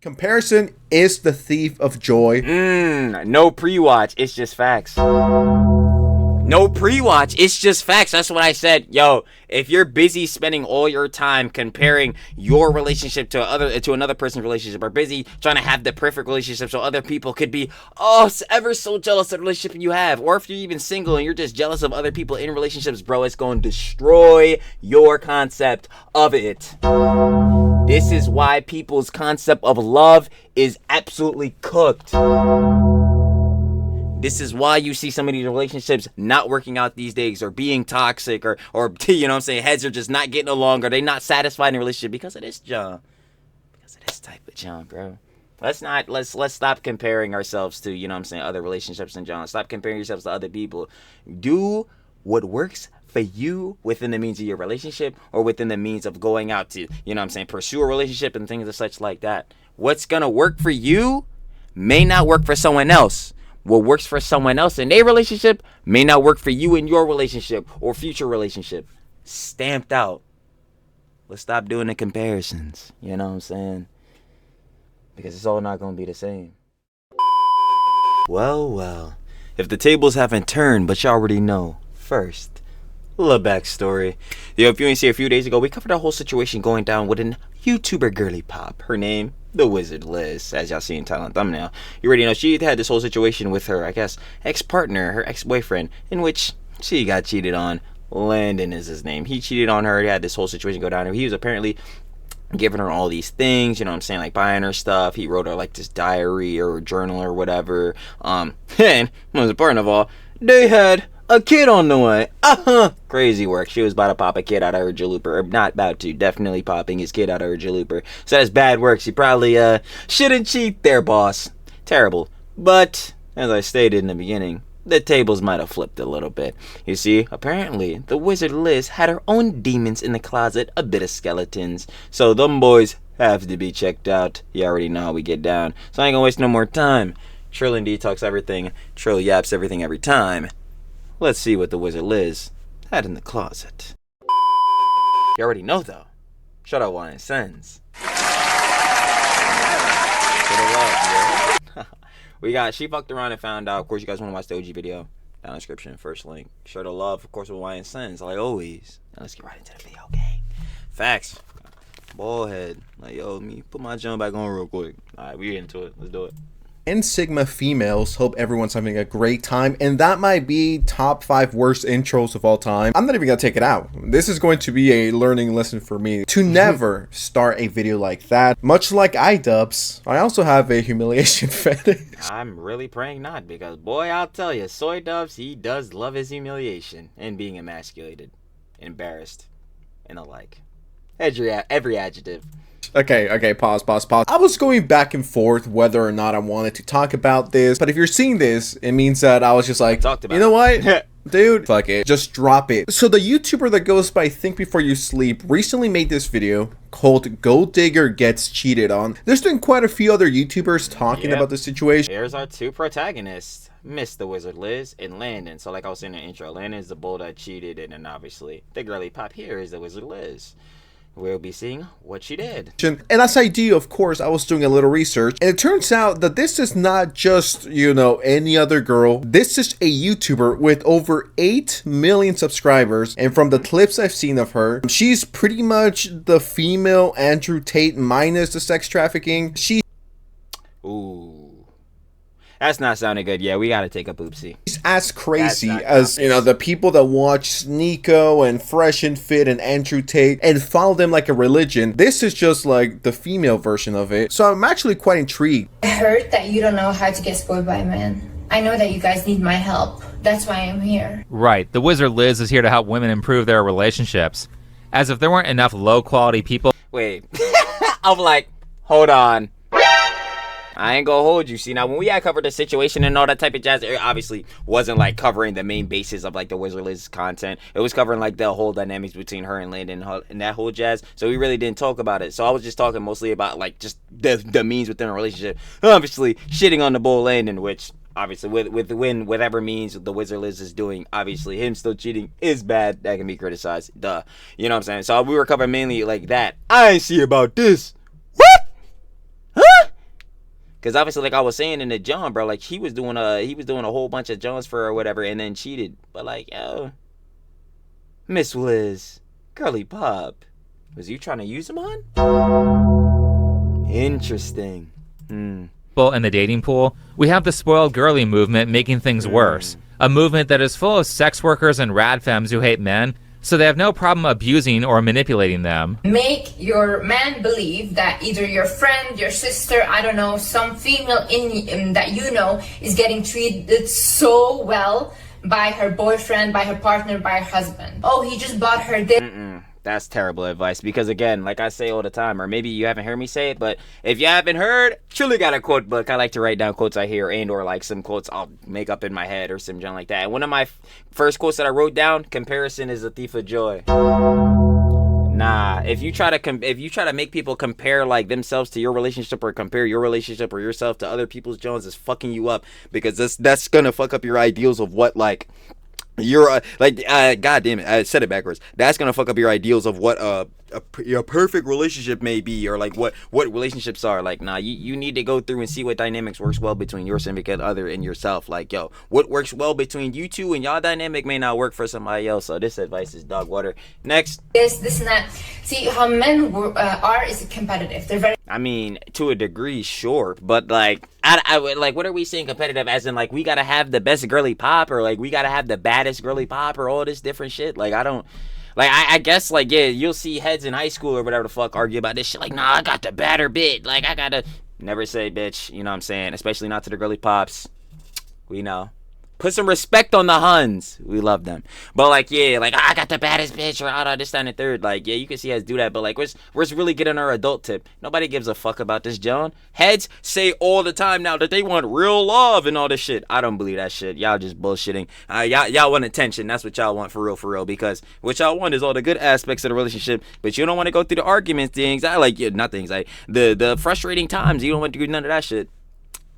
Comparison is the thief of joy. No pre-watch, it's just facts. No pre-watch, it's just facts. That's what I said. Yo, if you're busy spending all your time comparing your relationship to another person's relationship, or busy trying to have the perfect relationship so other people could be ever so jealous of the relationship you have, or if you're even single and you're just jealous of other people in relationships, bro, it's going to destroy your concept of it. This is why people's concept of love is absolutely cooked. This is why you see some of these relationships not working out these days, or being toxic, or you know what I'm saying, heads are just not getting along, or they not satisfied in a relationship because of this John. Because of this type of John, bro. Let's stop comparing ourselves to, you know what I'm saying, other relationships and John. Stop comparing yourselves to other people. Do what works for you within the means of your relationship, or within the means of going out to, you know what I'm saying, pursue a relationship and things of such like that. What's gonna work for you may not work for someone else. What works for someone else in their relationship may not work for you in your relationship or future relationship. Stamped out. Let's stop doing the comparisons. You know what I'm saying? Because it's all not going to be the same. Well. If the tables haven't turned, but you already know. First, a little backstory. Yo, if you ain't see a few days ago, we covered a whole situation going down with an YouTuber girly pop. Her name, TheWizardLiz, as y'all see in title and thumbnail. You already know she had this whole situation with her, I guess, ex-partner, her ex-boyfriend, in which she got cheated on. Landon is his name. He cheated on her. He had this whole situation go down. He was apparently giving her all these things, you know what I'm saying, like buying her stuff. He wrote her like this diary or journal or whatever. And most important of all, they had a kid on the way. Crazy work. She was about to pop a kid out of her jalooper. Or not about to. Definitely popping his kid out of her jalooper. So that's bad work. She probably shouldn't cheat there, boss. Terrible. But, as I stated in the beginning, the tables might have flipped a little bit. You see, apparently, the wizard Liz had her own demons in the closet. A bit of skeletons. So them boys have to be checked out. You already know how we get down. So I ain't gonna waste no more time. Trill and Talks Everything. Trill yaps everything every time. Let's see what the wizard Liz had in the closet. You already know, though. Shut up, Wine Sins. She fucked around and found out. Of course, you guys want to watch the OG video. Down in the description, first link. Show the love, of course, with Wine Sins, like always. Now let's get right into the video, okay? Facts. Ballhead. Like, yo, me put my jump back on real quick. Alright, we get into it. Let's do it. And Sigma females, hope everyone's having a great time, and that might be top 5 worst intros of all time. I'm not even gonna take it out. This is going to be a learning lesson for me to never start a video like that. Much like iDubbbz, I also have a humiliation fetish. I'm really praying not, because boy, I'll tell you, Soy Dubs, he does love his humiliation and being emasculated, embarrassed, and the like. Every adjective. Okay, pause. I was going back and forth whether or not I wanted to talk about this, but if you're seeing this, it means that I was just like, you know what? Dude, fuck it. Just drop it. So the YouTuber that goes by Think Before You Sleep recently made this video called Gold Digger Gets Cheated On. There's been quite a few other YouTubers talking about the situation. Here's our two protagonists, Miss the Wizard Liz and Landon. So like I was saying in the intro, Landon is the bull that cheated, and then obviously the girly pop here is the Wizard Liz. We'll be seeing what she did. And as I do, of course, I was doing a little research, and it turns out that this is not just, you know, any other girl. This is a YouTuber with over 8 million subscribers, and from the clips I've seen of her, she's pretty much the female Andrew Tate minus the sex trafficking. Ooh. That's not sounding good. Yeah, we gotta take a poopsie. She's as crazy as, you know, the people that watch Sneeko and Fresh and Fit and Andrew Tate and follow them like a religion. This is just like the female version of it. So I'm actually quite intrigued. I heard that you don't know how to get spoiled by a man. I know that you guys need my help. That's why I'm here. Right. The Wizard Liz is here to help women improve their relationships. As if there weren't enough low-quality people. Wait. I'm like, hold on. I ain't gonna hold you. See, now when we had covered the situation and all that type of jazz, it obviously wasn't like covering the main basis of like the Wizard Liz content. It was covering like the whole dynamics between her and Landon and that whole jazz. So we really didn't talk about it. So I was just talking mostly about like just the means within a relationship. Obviously shitting on the bull Landon, which obviously with whatever means the Wizard Liz is doing, obviously him still cheating is bad. That can be criticized. Duh. You know what I'm saying? So we were covering mainly like that. I ain't see about this. What? Huh? Because obviously, like I was saying in the John, bro, like he was doing a whole bunch of Johns for her or whatever, and then cheated. But like, yo, Miss Liz, girly pop, was you trying to use him on? Interesting. In the dating pool, we have the spoiled girly movement making things worse. A movement that is full of sex workers and rad femmes who hate men, so they have no problem abusing or manipulating them. Make your man believe that either your friend, your sister, I don't know, some female in that you know is getting treated so well by her boyfriend, by her partner, by her husband. Oh, he just bought her this. That's terrible advice because, again, like I say all the time, or maybe you haven't heard me say it, but if you haven't heard, truly got a quote book. I like to write down quotes I hear and or like some quotes I'll make up in my head or something like that. And one of my first quotes that I wrote down, comparison is a thief of joy. Nah, if you try to make people compare like themselves to your relationship or compare your relationship or yourself to other people's Jones, is fucking you up, because that's gonna fuck up your ideals of what like you're god damn it, I said it backwards. That's gonna fuck up your ideals of what a perfect relationship may be, or like what relationships are. Like, nah, you need to go through and see what dynamics works well between your significant other and yourself. Like, yo, what works well between you two and y'all dynamic may not work for somebody else. So this advice is dog water. Next. This and that. See, how men are is competitive. They're very... I mean, to a degree, sure, but like, I like, what are we saying competitive? As in, like, we gotta have the best girly pop, or like we gotta have the baddest girly pop, or all this different shit. Like, I don't. Like, I guess, like, yeah, you'll see heads in high school or whatever the fuck argue about this shit. Like, nah, I got the badder bit. Like, I gotta... Never say bitch, you know what I'm saying? Especially not to the girly pops. We know. Put some respect on the Huns. We love them. But, like, yeah, like, I got the baddest bitch, or this, that, and the third. Like, yeah, you can see us do that. But, like, where's really getting our adult tip? Nobody gives a fuck about this, John. Heads say all the time now that they want real love and all this shit. I don't believe that shit. Y'all just bullshitting. Y'all want attention. That's what y'all want for real. Because what y'all want is all the good aspects of the relationship. But you don't want to go through the arguments, the anxiety, not the anxiety, the frustrating times. You don't want to do none of that shit.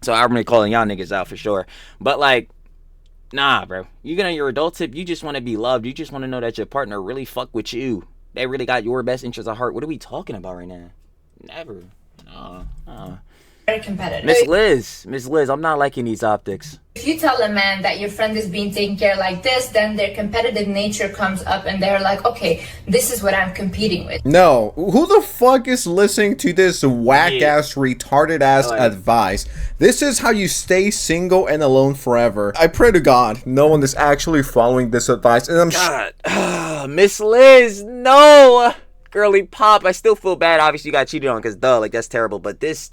So I'm really calling y'all niggas out for sure. But, like, nah, bro. You get on your adult tip, you just want to be loved. You just want to know that your partner really fuck with you. They really got your best interests at heart. What are we talking about right now? Never. No. very competitive. Miss Liz, I'm not liking these optics. If you tell a man that your friend is being taken care like this, then their competitive nature comes up and they're like, okay, this is what I'm competing with. No, who the fuck is listening to this whack-ass, retarded-ass advice? This is how you stay single and alone forever. I pray to God no one is actually following this advice. And I'm Miss Liz, no! Girly pop, I still feel bad. Obviously, you got cheated on because like that's terrible. But this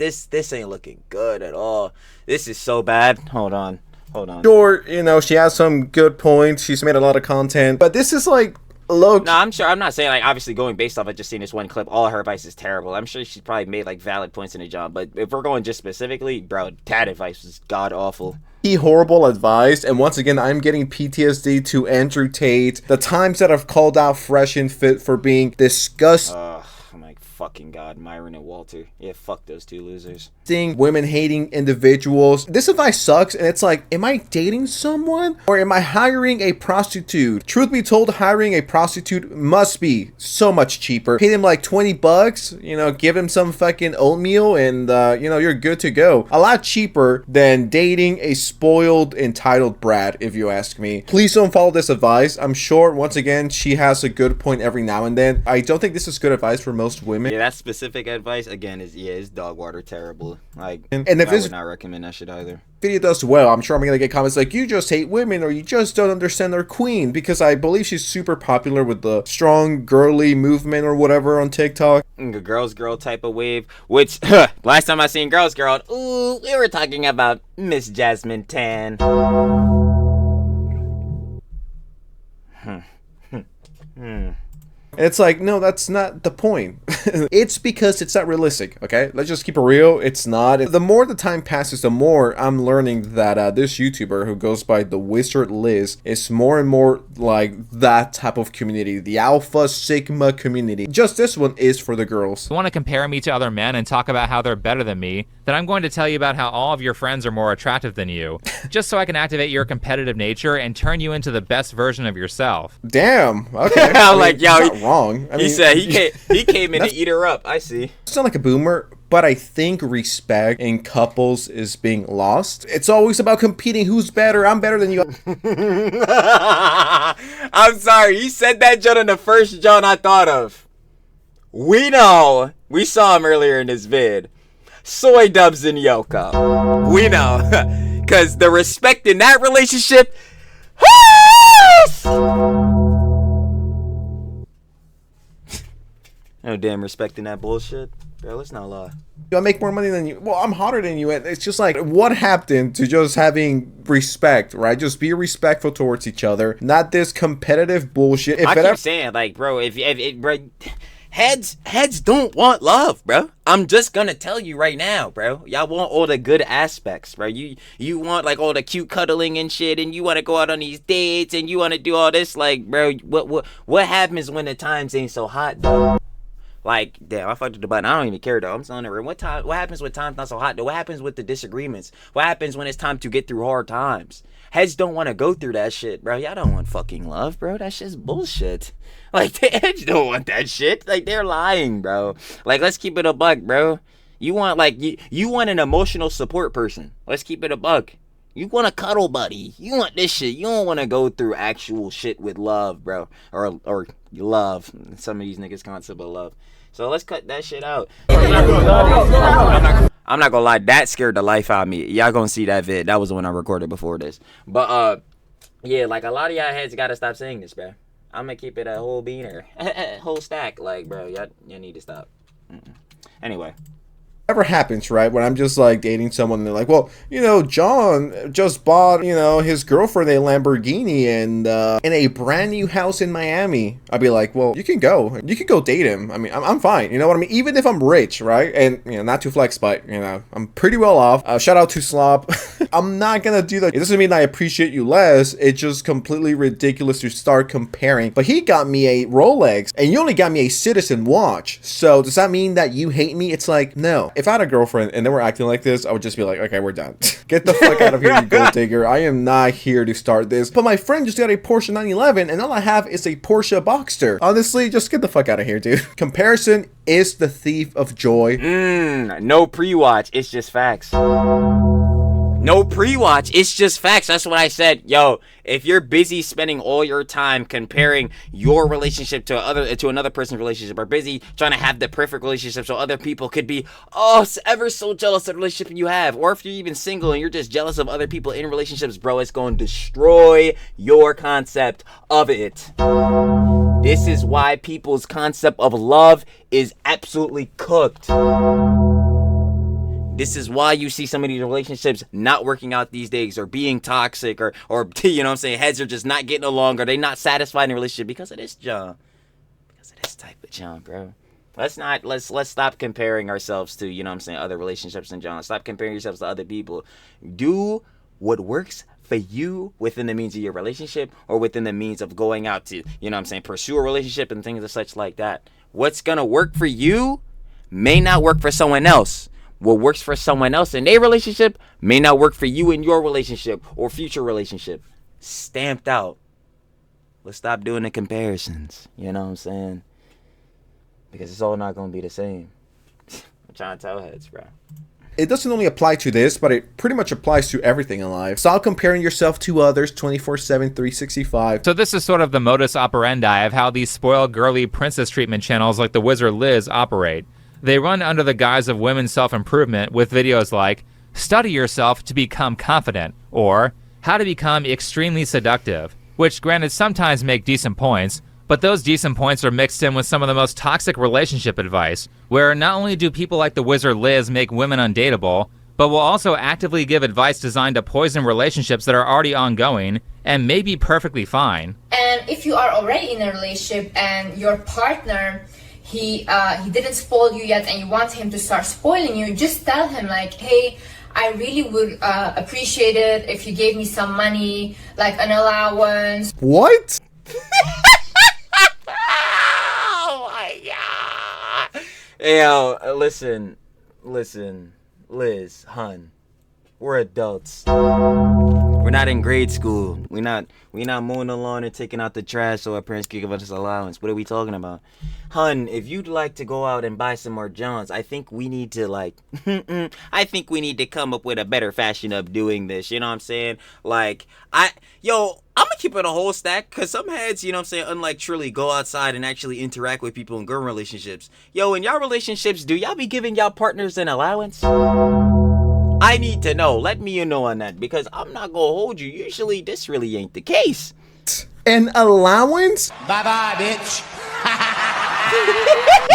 ain't looking good at all. This is so bad. Hold on. Sure, you know, she has some good points. She's made a lot of content, but this is like low. No, I'm sure. I'm not saying like obviously going based off of just seeing this one clip. All her advice is terrible. I'm sure she's probably made like valid points in the job. But if we're going just specifically, bro, that advice was god awful. Horrible advice, and once again I'm getting PTSD to Andrew Tate, the times that I've called out Fresh and Fit for being disgusting. Oh my fucking god, Myron and Walter. Yeah, fuck those two losers. Women hating individuals. This advice sucks, and it's like, am I dating someone or am I hiring a prostitute? Truth be told, hiring a prostitute must be so much cheaper. Pay them like $20, you know, give them some fucking oatmeal and you know, you're good to go. A lot cheaper than dating a spoiled, entitled brat, if you ask me. Please don't follow this advice. I'm sure, once again, she has a good point every now and then. I don't think this is good advice for most women. Yeah, that specific advice, again, is dog water terrible. Like, and if I would not recommend that shit either. Video does well, I'm sure I'm gonna get comments like, you just hate women or you just don't understand their queen, because I believe she's super popular with the strong girly movement or whatever on TikTok. A girls girl type of wave, which last time I seen girls girl, ooh, we were talking about Miss Jasmine Tan. It's like, no, that's not the point. It's because it's not realistic, okay? Let's just keep it real. It's not. The more the time passes, the more I'm learning that this YouTuber who goes by TheWizardLiz is more and more like that type of community, the Alpha Sigma community. Just this one is for the girls. If you want to compare me to other men and talk about how they're better than me, then I'm going to tell you about how all of your friends are more attractive than you, just so I can activate your competitive nature and turn you into the best version of yourself. Damn. Okay. I'm like, yo, wrong. He said he came in to eat her up. I see. Sound like a boomer, but I think respect in couples is being lost. It's always about competing. Who's better? I'm better than you. I'm sorry. You said that, John, in the first John I thought of. We know. We saw him earlier in this vid. Soy Dubs and Yoko. We know. Because the respect in that relationship... No damn respect in that bullshit. Bro, let's not lie. I make more money than you. Well, I'm hotter than you. It's just like, what happened to just having respect, right? Just be respectful towards each other. Not this competitive bullshit. I keep saying, like, bro, bro, heads don't want love, bro. I'm just gonna tell you right now, bro. Y'all want all the good aspects, bro. You want, like, all the cute cuddling and shit, and you want to go out on these dates, and you want to do all this, like, bro. What happens when the times ain't so hot, though? Like, damn, I fucked with the button. I don't even care, though. I'm telling her. What happens when time's not so hot, though? What happens with the disagreements? What happens when it's time to get through hard times? Heads don't want to go through that shit, bro. Y'all don't want fucking love, bro. That shit's bullshit. Like, the heads don't want that shit. Like, they're lying, bro. Like, let's keep it a buck, bro. You want, like, you want an emotional support person. Let's keep it a buck. You want a cuddle buddy. You want this shit. You don't want to go through actual shit with love, bro. Or love. Some of these niggas concept of love. So let's cut that shit out. I'm not gonna lie, that scared the life out of me. Y'all gonna see that vid. That was the one I recorded before this. But yeah, like, a lot of y'all heads gotta stop saying this, bro. I'm gonna keep it a whole beaner, whole stack. Like, bro, y'all need to stop. Anyway. Ever happens, right? When I'm just like dating someone and they're like, well, you know, John just bought, you know, his girlfriend a Lamborghini and in a brand new house in Miami. I'd be like, well, you can go date him. I mean, I'm fine. You know what I mean? Even if I'm rich, right? And, you know, not to flex, but, you know, I'm pretty well off. Shout out to Slop. I'm not gonna do that. It doesn't mean I appreciate you less. It's just completely ridiculous to start comparing. But he got me a Rolex and you only got me a Citizen watch. So does that mean that you hate me? It's like, no. If I had a girlfriend and they were acting like this, I would just be like, okay, we're done. Get the fuck out of here, you gold digger. I am not here to start this. But my friend just got a Porsche 911 and all I have is a Porsche Boxster. Honestly, just get the fuck out of here, dude. Comparison is the thief of joy. No pre-watch. It's just facts. No pre-watch, it's just facts. That's what I said. Yo, if you're busy spending all your time comparing your relationship to another person's relationship, or busy trying to have the perfect relationship so other people could be ever so jealous of the relationship you have, or if you're even single and you're just jealous of other people in relationships, bro, it's going to destroy your concept of it. This is why people's concept of love is absolutely cooked. This is why you see some of these relationships not working out these days, or being toxic, or you know what I'm saying, heads are just not getting along, or they not satisfied in a relationship because of this John. Because of this type of John, bro. Let's stop comparing ourselves to, you know what I'm saying, other relationships and John. Stop comparing yourselves to other people. Do what works for you within the means of your relationship, or within the means of going out to, you know what I'm saying, pursue a relationship and things of such like that. What's gonna work for you may not work for someone else. What works for someone else in their relationship may not work for you in your relationship or future relationship. Stamped out. Let's stop doing the comparisons. You know what I'm saying? Because it's all not going to be the same. I'm trying to tell heads, bro. It doesn't only apply to this, but it pretty much applies to everything in life. Stop comparing yourself to others 24/7, 365. So this is sort of the modus operandi of how these spoiled girly princess treatment channels like TheWizardLiz operate. They run under the guise of women's self-improvement with videos like, study yourself to become confident, or how to become extremely seductive, which granted sometimes make decent points, but those decent points are mixed in with some of the most toxic relationship advice, where not only do people like TheWizardLiz make women undateable, but will also actively give advice designed to poison relationships that are already ongoing and may be perfectly fine. And if you are already in a relationship and your partner, he didn't spoil you yet and you want him to start spoiling you, just tell him like, hey, I really would appreciate it if you gave me some money, like an allowance. What? Oh my god. Yo, listen, Liz, hun, we're adults. We're not in grade school. We're not mowing the lawn and taking out the trash so our parents can give us allowance. What are we talking about? Hun, if you'd like to go out and buy some more Johns, I think we need to I think we need to come up with a better fashion of doing this. You know what I'm saying? Like, I'm gonna keep it a whole stack, because some heads, you know what I'm saying, unlike Trilly, go outside and actually interact with people in girl relationships. Yo, in y'all relationships, do y'all be giving y'all partners an allowance? I need to know. Let me know on that, because I'm not gonna hold you. Usually, this really ain't the case. An allowance? Bye-bye, bitch.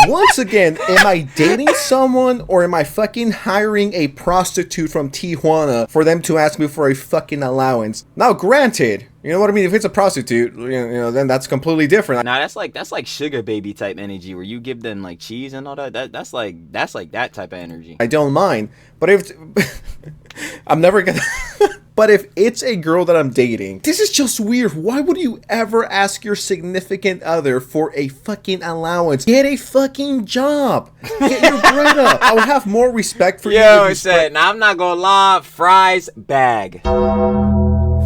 Once again, am I dating someone, or am I fucking hiring a prostitute from Tijuana for them to ask me for a fucking allowance? Now, granted, you know what I mean? If it's a prostitute, you know, then that's completely different. Nah, that's like sugar baby type energy, where you give them like cheese and all that. That's like that type of energy. I don't mind, but if I'm never gonna. But if it's a girl that I'm dating, this is just weird. Why would you ever ask your significant other for a fucking allowance? Get a fucking job. Get your bread up. I would have more respect for you. Yo, said, now I'm not gonna lie, fries bag.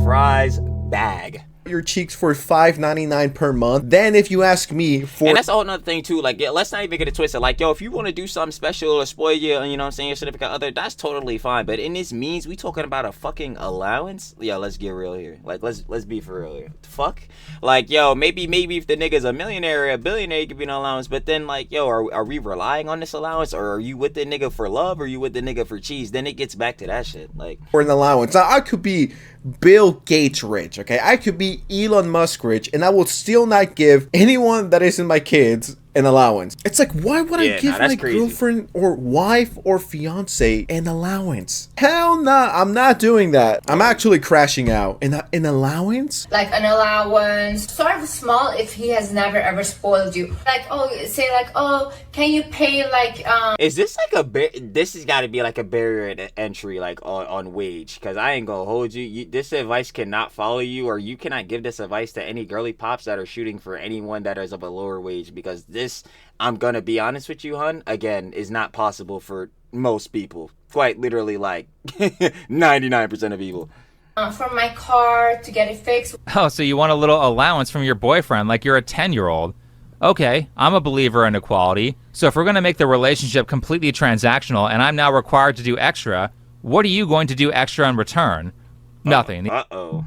Fries bag. Your cheeks for $5.99 per month. Then if you ask me for, and that's a whole nother thing too, like, yeah, let's not even get it twisted. Like, yo, if you want to do something special or spoil you, you know what I'm saying, your significant other, that's totally fine. But in this means we talking about a fucking allowance? Yeah, let's get real here. Like, let's be for real here. Fuck. Like, yo, maybe if the nigga's a millionaire or a billionaire, you could be an allowance. But then, like, yo, are we relying on this allowance, or are you with the nigga for love, or are you with the nigga for cheese? Then it gets back to that shit. Like, for an allowance. Now, I could be Bill Gates rich, okay? I could be Elon Musk rich, and I will still not give anyone that isn't my kids an allowance. It's like, why would I give my girlfriend or wife or fiance an allowance? Hell nah, I'm not doing that. I'm actually crashing out. An allowance? Like an allowance, sort of small if he has never ever spoiled you. Like, can you pay like Is this like this has got to be like a barrier to entry, like on wage? Because I ain't gonna hold you. This advice cannot follow you, or you cannot give this advice to any girly pops that are shooting for anyone that is of a lower wage, because this, I'm gonna be honest with you, hun, again, is not possible for most people. Quite literally, like 99% of people. For my car to get it fixed. Oh, so you want a little allowance from your boyfriend like you're a 10-year-old. Okay, I'm a believer in equality. So if we're going to make the relationship completely transactional and I'm now required to do extra, what are you going to do extra in return? Nothing. Uh-oh.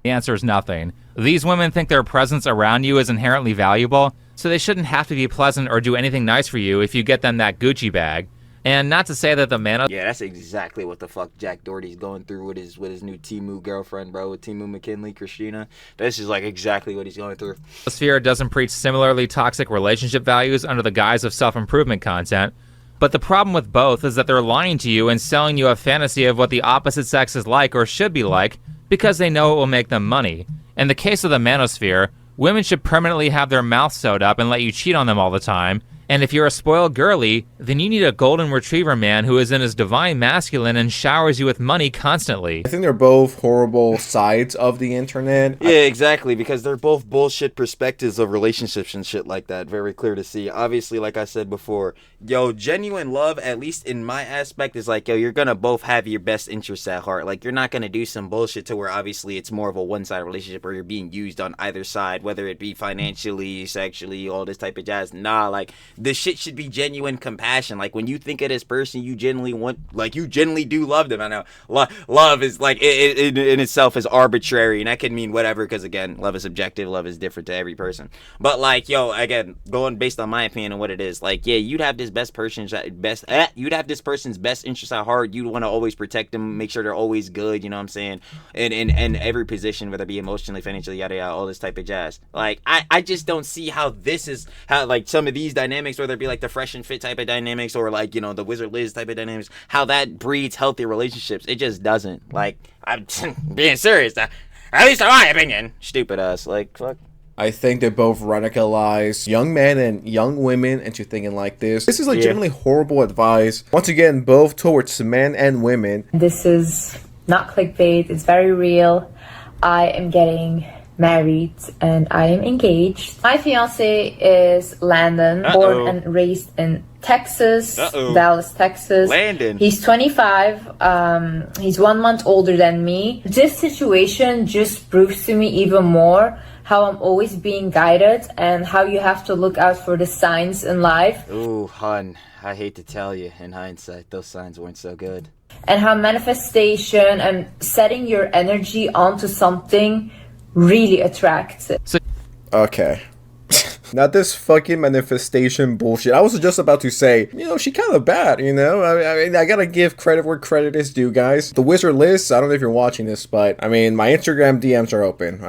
The answer is nothing. These women think their presence around you is inherently valuable, so they shouldn't have to be pleasant or do anything nice for you if you get them that Gucci bag. And not to say that the man... Yeah, that's exactly what the fuck Jack Doherty's going through with his new Timu girlfriend, bro, with Timu McKinley, Christina. This is like exactly what he's going through. Manosphere doesn't preach similarly toxic relationship values under the guise of self-improvement content. But the problem with both is that they're lying to you and selling you a fantasy of what the opposite sex is like or should be like because they know it will make them money. In the case of the manosphere, women should permanently have their mouth sewed up and let you cheat on them all the time. And if you're a spoiled girly, then you need a golden retriever man who is in his divine masculine and showers you with money constantly. I think they're both horrible sides of the internet. Yeah, exactly, because they're both bullshit perspectives of relationships and shit like that. Very clear to see. Obviously, like I said before, yo, genuine love, at least in my aspect, is like, yo, you're gonna both have your best interests at heart. Like, you're not gonna do some bullshit to where obviously it's more of a one-sided relationship where you're being used on either side, whether it be financially, sexually, all this type of jazz. Nah, like, the shit should be genuine compassion. Like, when you think of this person, you genuinely want, like, you genuinely do love them. I know love is like it in itself is arbitrary, and that can mean whatever, because again, love is subjective, love is different to every person. But like, yo, again, going based on my opinion and what it is, like, yeah, you'd have this you'd have this person's best interest at heart. You'd want to always protect them, make sure they're always good, you know what I'm saying, in every position, whether it be emotionally, financially, yada yada, all this type of jazz. Like, I just don't see how this is, how like some of these dynamics, whether it be like the Fresh and Fit type of dynamics or like, you know, the Wizard Liz type of dynamics, how that breeds healthy relationships. It just doesn't. Like, I'm being serious, at least in my opinion. Stupid ass. Like, fuck. I think they both radicalize young men and young women into thinking like this. This is legitimately horrible advice. Once again, both towards men and women. This is not clickbait. It's very real. I am getting married and I am engaged. My fiance is Landon, born and raised in Texas, Uh-oh. Dallas, Texas. Landon. He's 25. He's 1 month older than me. This situation just proves to me even more how I'm always being guided and how you have to look out for the signs in life. Ooh, hun, I hate to tell you, in hindsight, those signs weren't so good. And how manifestation and setting your energy onto something really attracts it. Okay. Not this fucking manifestation bullshit. I was just about to say, she kind of bad, I mean, I gotta give credit where credit is due, guys. TheWizardLiz, I don't know if you're watching this, but, I mean, my Instagram DMs are open.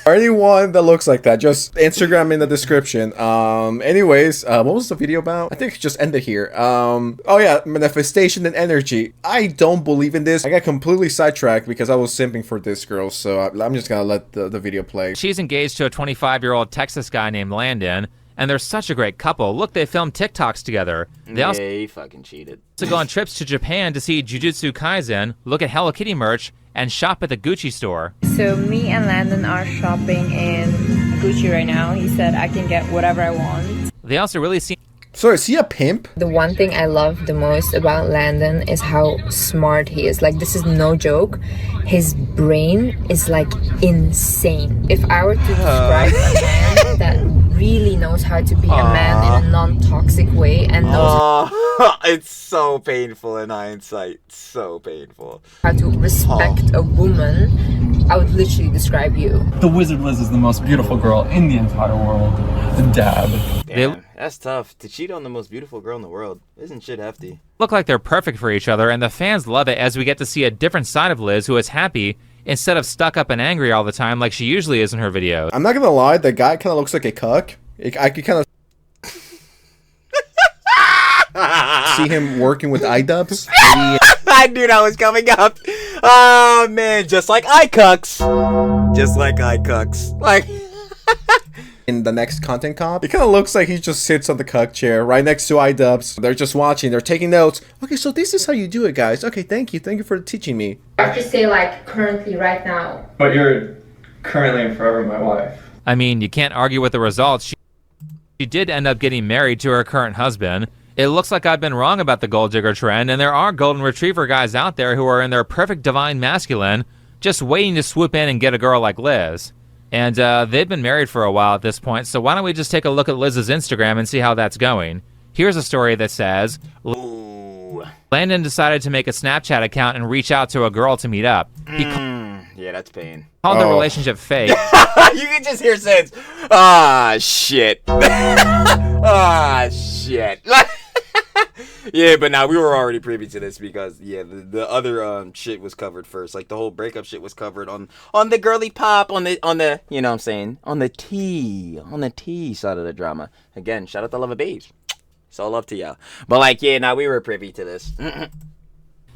Or anyone that looks like that, just Instagram in the description. Anyways, what was the video about? I think it just ended here. Oh yeah, manifestation and energy. I don't believe in this. I got completely sidetracked because I was simping for this girl, so I'm just gonna let the video play. She's engaged to a 25-year-old Texas guy named Landon, and they're such a great couple. Look, they filmed TikToks together. They also he fucking cheated. go on trips to Japan to see Jujutsu Kaisen, look at Hello Kitty merch, and shop at the Gucci store. So me and Landon are shopping in Gucci right now. He said I can get whatever I want. They also really seem So is he a pimp? The one thing I love the most about Landon is how smart he is. Like, this is no joke. His brain is like insane. If I were to describe a man that really knows how to be a man in a non-toxic way and knows It's so painful in hindsight. So painful. how to respect a woman, I would literally describe you. TheWizardLiz is the most beautiful girl in the entire world. The dab. Damn, that's tough. To cheat on the most beautiful girl in the world isn't shit hefty. look like they're perfect for each other, and the fans love it as we get to see a different side of Liz, who is happy instead of stuck up and angry all the time like she usually is in her videos. I'm not gonna lie, the guy kind of looks like a cuck. I could kind of see him working with iDubbbz. I knew that was coming up. Oh man, just like iCucks. Just like iCucks. Like in the next content comp, it kind of looks like he just sits on the cuck chair right next to iDubbbz. They're just watching, they're taking notes. Okay, so this is how you do it, guys. Okay, thank you for teaching me. I have to say, like, currently, right now. But you're currently and forever my wife. I mean, you can't argue with the results. She did end up getting married to her current husband. It looks like I've been wrong about the gold digger trend, and there are golden retriever guys out there who are in their perfect divine masculine, just waiting to swoop in and get a girl like Liz. And they've been married for a while at this point, so why don't we just take a look at Liz's Instagram and see how that's going. Here's a story that says, ooh. Landon decided to make a Snapchat account and reach out to a girl to meet up. He Yeah, that's pain. called the relationship fake. You can just hear sense. Ah, shit. Ah, shit. Yeah, but now we were already privy to this because the other shit was covered first. Like the whole breakup shit was covered on the girly pop, on the you know what I'm saying, on the T side of the drama. Again, shout out to Love Babes. So love to y'all. But like, yeah, now we were privy to this.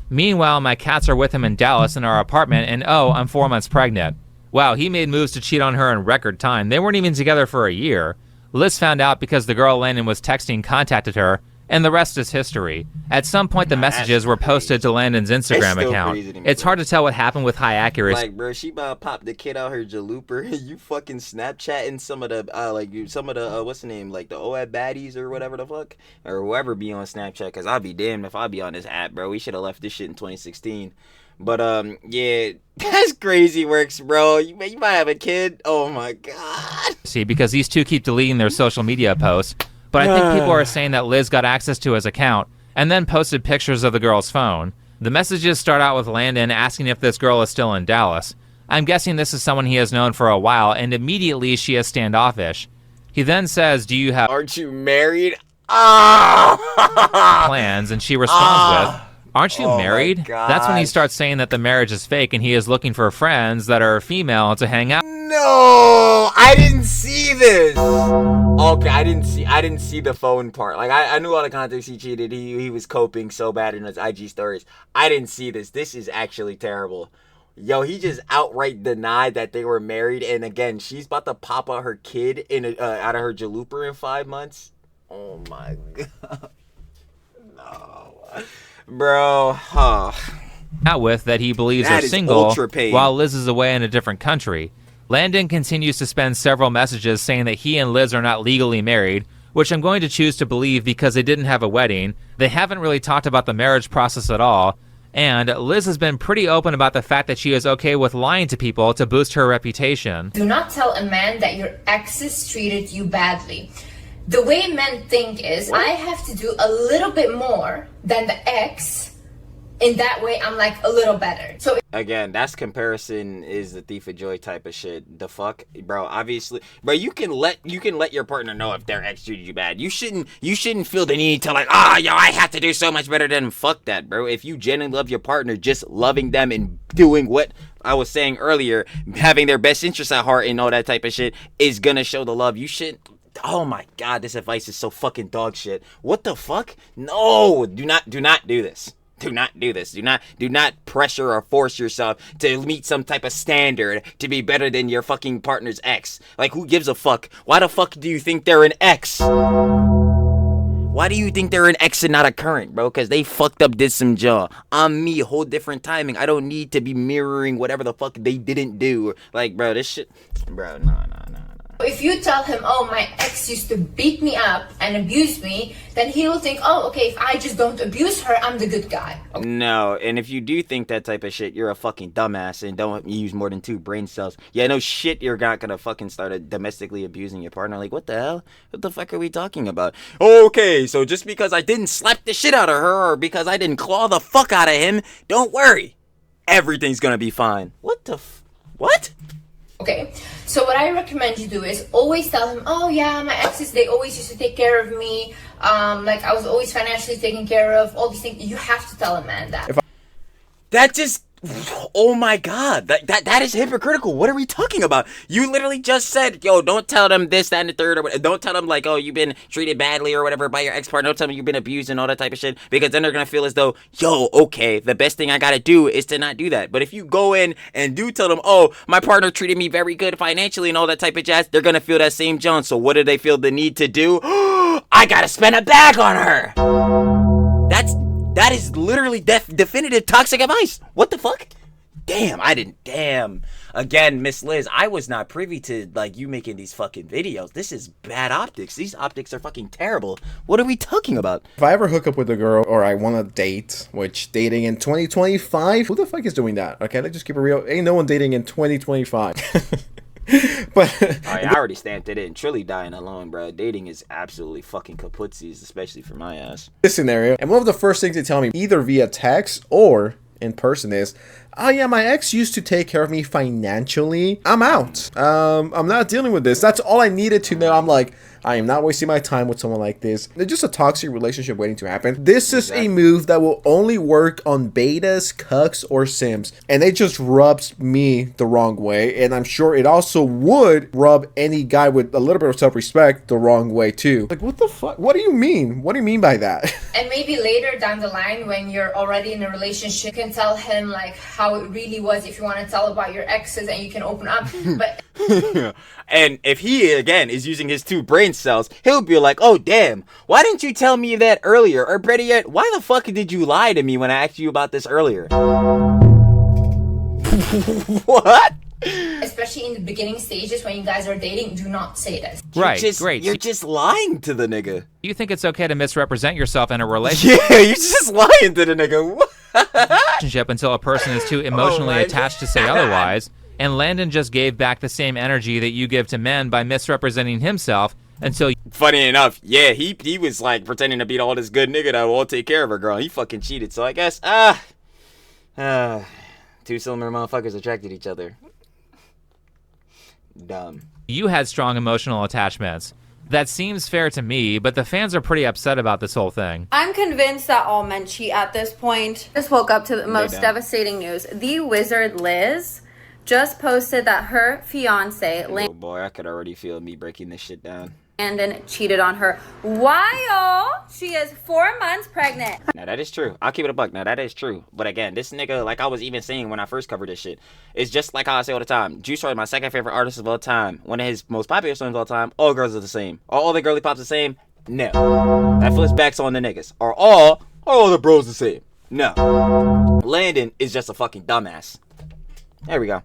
Meanwhile, my cats are with him in Dallas in our apartment, and oh, I'm 4 months pregnant. Wow, he made moves to cheat on her in record time. They weren't even together for a year. Liz found out because the girl Landon was texting contacted her, and the rest is history. At some point, the messages were posted to Landon's Instagram account. It's hard to tell what happened with high accuracy. Like, bro, she about to pop the kid out her jalooper. You fucking Snapchatting some of the what's the name, like the OAD baddies or whatever the fuck, or whoever be on Snapchat. Cause I'll be damned if I be on this app, bro. We should have left this shit in 2016. But yeah, that's crazy works, bro. You might have a kid. Oh my god. See, because these two keep deleting their social media posts. But I think people are saying that Liz got access to his account and then posted pictures of the girl's phone. The messages start out with Landon asking if this girl is still in Dallas. I'm guessing this is someone he has known for a while, and immediately she is standoffish. He then says, "Do you have Aren't you married?" Ah! plans?" And she responds with, "Aren't you married?" God. That's when he starts saying that the marriage is fake and he is looking for friends that are female to hang out. No, I didn't see this. Okay, I didn't see the phone part. Like I knew all the context he cheated. He was coping so bad in his IG stories. I didn't see this. This is actually terrible. Yo, he just outright denied that they were married, and again, she's about to pop out her kid out of her jalooper in 5 months. Oh my god. No. Bro, out with that he believes That are is single ultra pain. while Liz is away in a different country. Landon continues to spend several messages saying that he and Liz are not legally married, which I'm going to choose to believe because they didn't have a wedding. They haven't really talked about the marriage process at all. And Liz has been pretty open about the fact that she is okay with lying to people to boost her reputation. Do not tell a man that your exes treated you badly. The way men think is, I have to do a little bit more than the ex. In that way, I'm like a little better. So again, that's comparison is the thief of joy type of shit. The fuck, bro. Obviously, bro. You can let your partner know if their ex treated you bad. You shouldn't feel the need to like, yo, I have to do so much better than them. Fuck that, bro. If you genuinely love your partner, just loving them and doing what I was saying earlier, having their best interests at heart and all that type of shit is gonna show the love. You shouldn't. Oh my god, this advice is so fucking dog shit. What the fuck? No, do not do this. Do not do this. Do not pressure or force yourself to meet some type of standard to be better than your fucking partner's ex. Like, who gives a fuck? Why the fuck do you think they're an ex? Why do you think they're an ex and not a current, bro? Because they fucked up, did some jaw. I'm me, whole different timing. I don't need to be mirroring whatever the fuck they didn't do. Like, bro, this shit... Bro, no. if you tell him, oh, my ex used to beat me up and abuse me, then he will think, oh, okay, if I just don't abuse her, I'm the good guy. Okay. No, and if you do think that type of shit, you're a fucking dumbass and don't use more than 2 brain cells. Yeah, no shit, you're not gonna fucking start domestically abusing your partner. Like, what the hell? What the fuck are we talking about? Okay, so just because I didn't slap the shit out of her or because I didn't claw the fuck out of him, don't worry. Everything's gonna be fine. What the what? Okay, so what I recommend you do is always tell him, oh yeah, my exes, they always used to take care of me. Like, I was always financially taken care of, all these things. You have to tell a man that. That just... Oh my god, that is hypocritical. What are we talking about? You literally just said, yo, don't tell them this, that, and the third, or don't tell them like, oh, you've been treated badly or whatever by your ex-partner. Don't tell them you've been abused and all that type of shit, because then they're gonna feel as though, yo, okay, the best thing I gotta do is to not do that. But if you go in and do tell them, oh, my partner treated me very good financially and all that type of jazz, they're gonna feel that same John. So what do they feel the need to do? I gotta spend a bag on her. That is literally definitive toxic advice. What the fuck? Damn. Again, Miss Liz, I was not privy to, like, you making these fucking videos. This is bad optics. These optics are fucking terrible. What are we talking about? If I ever hook up with a girl or I want to date, which dating in 2025, who the fuck is doing that? Okay, let's just keep it real. Ain't no one dating in 2025. But I already stamped it in. Truly dying alone, bro. Dating is absolutely fucking kaputsies, especially for my ass. This scenario, and one of the first things they tell me, either via text or in person, is, oh yeah, my ex used to take care of me financially. I'm out. I'm not dealing with this. That's all I needed to know. I'm like, I am not wasting my time with someone like this. They're just a toxic relationship waiting to happen. This is a move that will only work on betas, cucks, or sims. And it just rubs me the wrong way. And I'm sure it also would rub any guy with a little bit of self-respect the wrong way too. Like, what the fuck? What do you mean? What do you mean by that? And maybe later down the line, when you're already in a relationship, you can tell him like how it really was if you want to tell about your exes and you can open up. But and if he, again, is using his 2 brain cells, he'll be like, oh, damn, why didn't you tell me that earlier? Or better yet, why the fuck did you lie to me when I asked you about this earlier? What? Especially in the beginning stages when you guys are dating, do not say this. You're just lying to the nigga. You think it's okay to misrepresent yourself in a relationship? Yeah, you're just lying to the nigga. Relationship until a person is too emotionally attached to say otherwise. And Landon just gave back the same energy that you give to men by misrepresenting himself until... Funny enough, yeah, he was like pretending to be all this good nigga that will take care of her girl. He fucking cheated, so I guess, 2 similar motherfuckers attracted each other. Dumb. You had strong emotional attachments. That seems fair to me, but the fans are pretty upset about this whole thing. I'm convinced that all men cheat at this point. Just woke up to the most devastating news. TheWizardLiz just posted that her fiance, Oh boy, I could already feel me breaking this shit down. Landon, cheated on her while she is 4 months pregnant. Now that is true. I'll keep it a buck. Now that is true. But again, this nigga, like I was even saying when I first covered this shit, it's just like how I say all the time. Juice WRLD is my second favorite artist of all time. One of his most popular songs of all time. All girls are the same. Are all the girly pops the same? No. That flips back on the niggas. Are all the bros the same? No. Landon is just a fucking dumbass. There we go.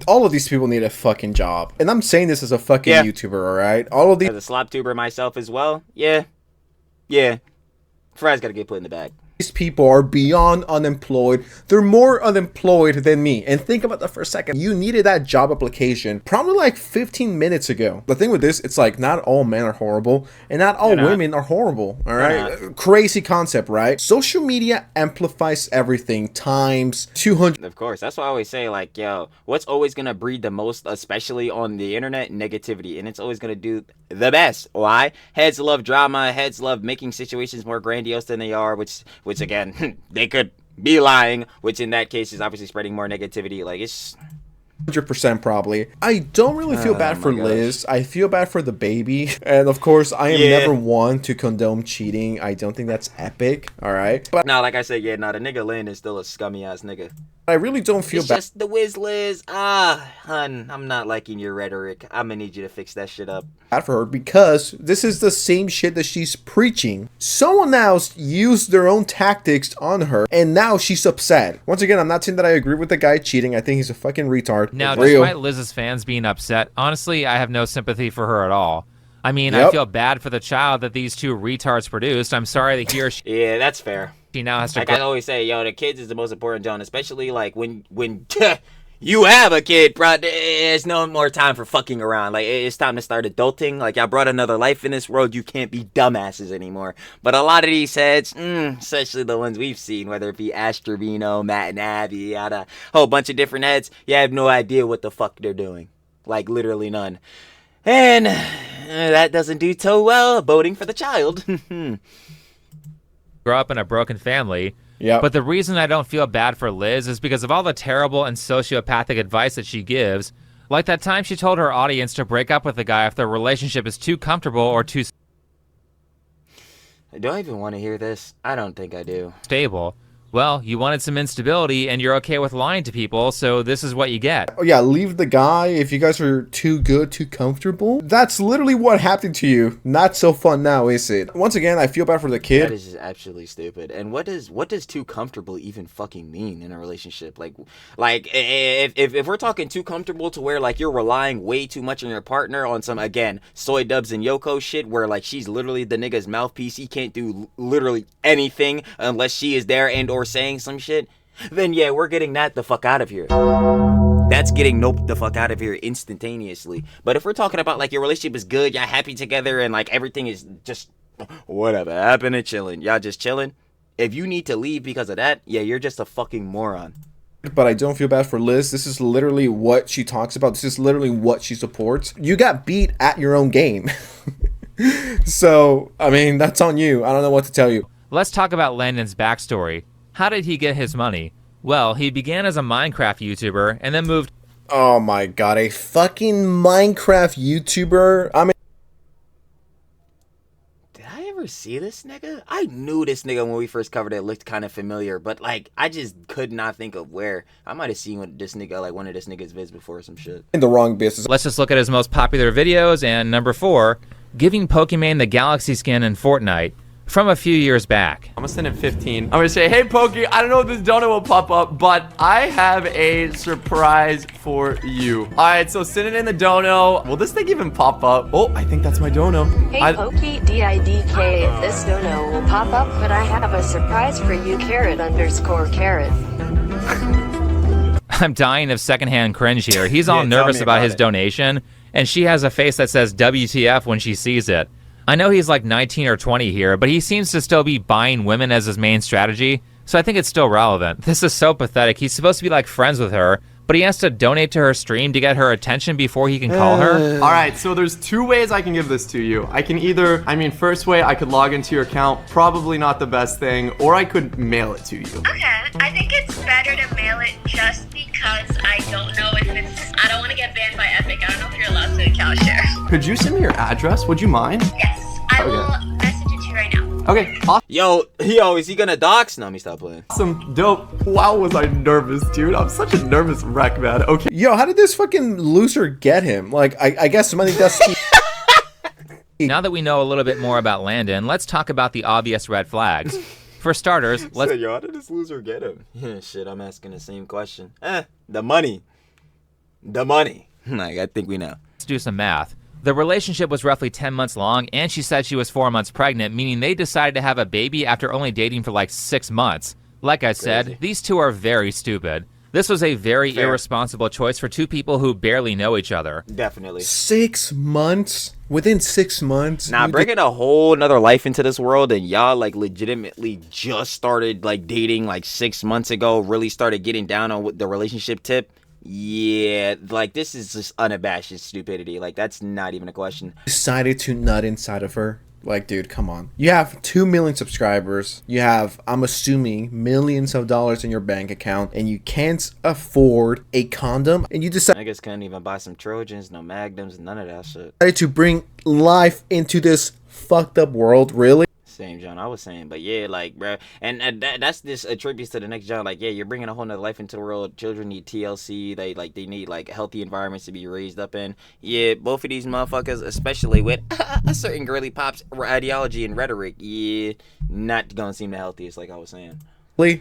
All of these people need a fucking job. And I'm saying this as a fucking YouTuber, alright? All of these... As a slop tuber myself as well, yeah. Fry's gotta get put in the bag. These people are beyond unemployed. They're more unemployed than me. And think about that for a second. You needed that job application probably like 15 minutes ago. The thing with this, it's like not all men are horrible and not all women are horrible. All right. Crazy concept, right? Social media amplifies everything times 200. Of course. That's why I always say, like, yo, what's always gonna breed the most, especially on the internet? Negativity. And it's always gonna do the best. Why? Heads love drama. Heads love making situations more grandiose than they are, which again, they could be lying, which in that case is obviously spreading more negativity. Like, it's 100% probably. I don't really feel bad for Liz. I feel bad for the baby. And of course, I am never one to condone cheating. I don't think that's epic. All right. But no, like I said, the nigga Landon is still a scummy ass nigga. I really don't feel bad. Just TheWizardLiz. Hun, I'm not liking your rhetoric. I'm gonna need you to fix that shit up. Bad for her because this is the same shit that she's preaching. Someone else used their own tactics on her and now she's upset. Once again, I'm not saying that I agree with the guy cheating. I think he's a fucking retard. Now, despite Liz's fans being upset, honestly, I have no sympathy for her at all. I mean, I feel bad for the child that these two retards produced. I'm sorry that he or she... Yeah, that's fair. She now has to... Like I always say, yo, the kids is the most important, John. Especially, like, when you have a kid, bro, there's no more time for fucking around. Like, it's time to start adulting. Like, y'all brought another life in this world. You can't be dumbasses anymore. But a lot of these heads, especially the ones we've seen, whether it be Ash Trevino, Matt and Abby, a whole bunch of different heads, you have no idea what the fuck they're doing. Like, literally none. And that doesn't do so well boding for the child. Grow up in a broken family. Yeah. But the reason I don't feel bad for Liz is because of all the terrible and sociopathic advice that she gives. Like that time she told her audience to break up with the guy if their relationship is too comfortable or too Do I even want to hear this? I don't think I do. Stable. Well, you wanted some instability and you're okay with lying to people, so this is what you get. Oh yeah, leave the guy if you guys are too good, too comfortable. That's literally what happened to you. Not so fun now, is it? Once again, I feel bad for the kid. That is just absolutely stupid. And what does too comfortable even fucking mean in a relationship? Like if we're talking too comfortable to where like you're relying way too much on your partner on some, again, Soy Dubs and Yoko shit where like she's literally the nigga's mouthpiece. He can't do literally anything unless she is there and or saying some shit, then yeah, we're getting that the fuck out of here. That's getting nope the fuck out of here instantaneously. But if we're talking about like your relationship is good, y'all happy together, and like everything is just whatever happening, chilling, y'all just chilling. If you need to leave because of that, yeah, you're just a fucking moron. But I don't feel bad for Liz. This is literally what she talks about. This is literally what she supports. You got beat at your own game. So, I mean, that's on you. I don't know what to tell you. Let's talk about Landon's backstory. How did he get his money? Well, he began as a Minecraft YouTuber and then moved... Oh my god, a fucking Minecraft YouTuber? I mean... Did I ever see this nigga? I knew this nigga when we first covered it looked kind of familiar, but like, I just could not think of where. I might have seen this nigga, like one of this nigga's vids before or some shit. In the wrong business. Let's just look at his most popular videos, and number 4, giving Pokemon the Galaxy skin in Fortnite. From a few years back. I'm gonna send him 15. I'm gonna say, hey Pokey, I don't know if this donut will pop up, but I have a surprise for you. All right, so send it in the dono. Will this thing even pop up? Oh, I think that's my dono. Hey Pokey, DIDK, this dono will pop up, but I have a surprise for you, _carrot. I'm dying of secondhand cringe here. He's all nervous about his donation, and she has a face that says WTF when she sees it. I know he's like 19 or 20 here, but he seems to still be buying women as his main strategy, so I think it's still relevant. This is so pathetic. He's supposed to be like friends with her, but he has to donate to her stream to get her attention before he can call her. All right, so there's 2 ways I can give this to you. I can either, first way, I could log into your account, probably not the best thing, or I could mail it to you. Okay, I think it's better to mail it just because I don't know if it's, I don't want to get banned by Epic. I don't know if you're allowed to account share. Could you send me your address? Would you mind? Yes, I will message it to you right now. Okay, awesome. Yo, is he gonna dox? No, let me stop playing. Awesome, dope. Wow, was I nervous, dude. I'm such a nervous wreck, man. Okay. Yo, how did this fucking loser get him? Like, I guess money does... Now that we know a little bit more about Landon, let's talk about the obvious red flags. For starters, let's... Yo, how did this loser get him? Shit, I'm asking the same question. The money. The money. Like, I think we know. Let's do some math. The relationship was roughly 10 months long, and she said she was 4 months pregnant, meaning they decided to have a baby after only dating for like 6 months. Like I said, these two are very stupid. This was a very irresponsible choice for two people who barely know each other. Definitely. 6 months? Within 6 months? Nah, bringing a whole nother life into this world, and y'all like legitimately just started like dating like 6 months ago, really started getting down on the relationship tip. Yeah, like this is just unabashed stupidity. Like that's not even a question. Decided to nut inside of her. Like, dude, come on. You have 2 million subscribers. You have, I'm assuming, millions of dollars in your bank account, and you can't afford a condom, and you I guess couldn't even buy some Trojans, no Magnums, none of that shit. decided to bring life into this fucked up world, really? Same John I was saying, but yeah, like, bro, and that's this attributes to the next John. Like, yeah, you're bringing a whole nother life into the world. Children need TLC. They need like healthy environments to be raised up in. Yeah, both of these motherfuckers, especially with a certain girly pop's ideology and rhetoric, yeah, not gonna seem the healthiest. Like I was saying.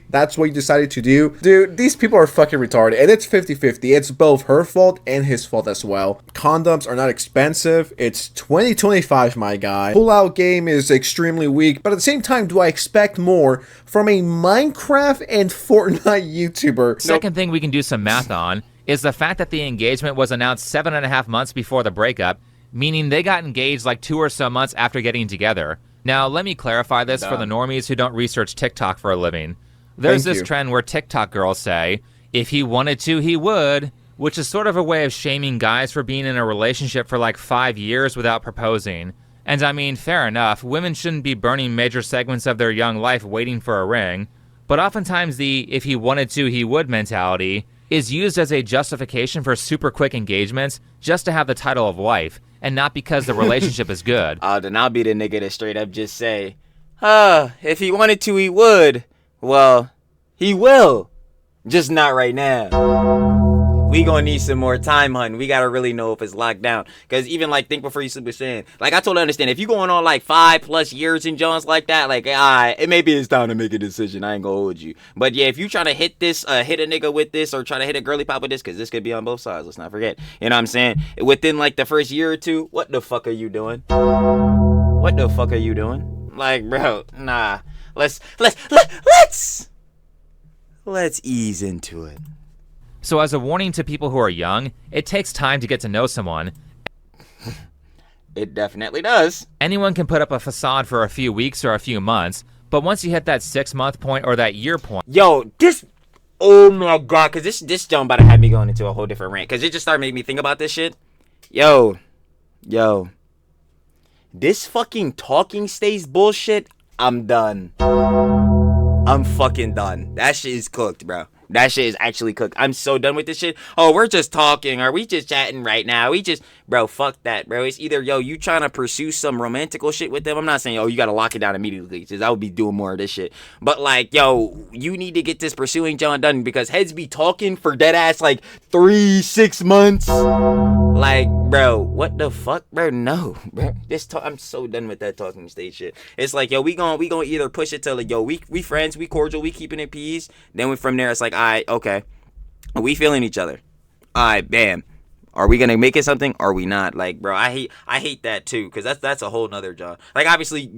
That's what you decided to do? Dude, these people are fucking retarded, and it's 50-50. It's both her fault and his fault as well. Condoms are not expensive. It's 2025, my guy. Pull-out game is extremely weak, but at the same time, do I expect more from a Minecraft and Fortnite YouTuber? Second thing we can do some math on is the fact that the engagement was announced 7.5 months before the breakup, meaning they got engaged like 2 or so months after getting together. Now, let me clarify this for the normies who don't research TikTok for a living. There's this trend where TikTok girls say, if he wanted to, he would, which is sort of a way of shaming guys for being in a relationship for like 5 years without proposing. And I mean, fair enough, women shouldn't be burning major segments of their young life waiting for a ring, but oftentimes the if he wanted to, he would mentality is used as a justification for super quick engagements just to have the title of wife, and not because the relationship is good. Then I'll be the nigga that straight up just say, if he wanted to, he would. Well, he will. Just not right now. We gonna need some more time, hun. We gotta really know if it's locked down. Because even, like, think before you sleep was saying. Like, I totally understand. If you going on, like, 5+ years in Jones like that, like, it maybe it's time to make a decision. I ain't gonna hold you. But, yeah, if you trying to hit this, hit a nigga with this, or try to hit a girly pop with this, because this could be on both sides. Let's not forget. You know what I'm saying? Within, like, the first year or two, what the fuck are you doing? What the fuck are you doing? Like, bro, nah. Let's ease into it. So as a warning to people who are young, it takes time to get to know someone. It definitely does. Anyone can put up a facade for a few weeks or a few months, but once you hit that 6-month point or that year point... Yo, oh my god, because this jump about to have me going into a whole different rant, because it just started making me think about this shit. Yo. This fucking talking stage bullshit, I'm done. I'm fucking done. That shit is cooked, bro. That shit is actually cooked. I'm so done with this shit. Oh, we're just talking, or we just chatting right now. Bro, fuck that, bro. It's either, yo, you trying to pursue some romantical shit with them. I'm not saying, yo, you gotta lock it down immediately, because I would be doing more of this shit. But, like, yo, you need to get this pursuing John done, because heads be talking for dead ass, like, 3-6 months. Like, bro, what the fuck, bro? No, bro. I'm so done with that talking stage shit. It's like, yo, we gonna either push it to, like, yo, we friends, we cordial, we keeping it peace. Then from there, it's like, all right, okay, are we feeling each other? All right, bam. Are we gonna make it something? Or are we not? Like, bro, I hate that too, because that's a whole nother job. Like, obviously,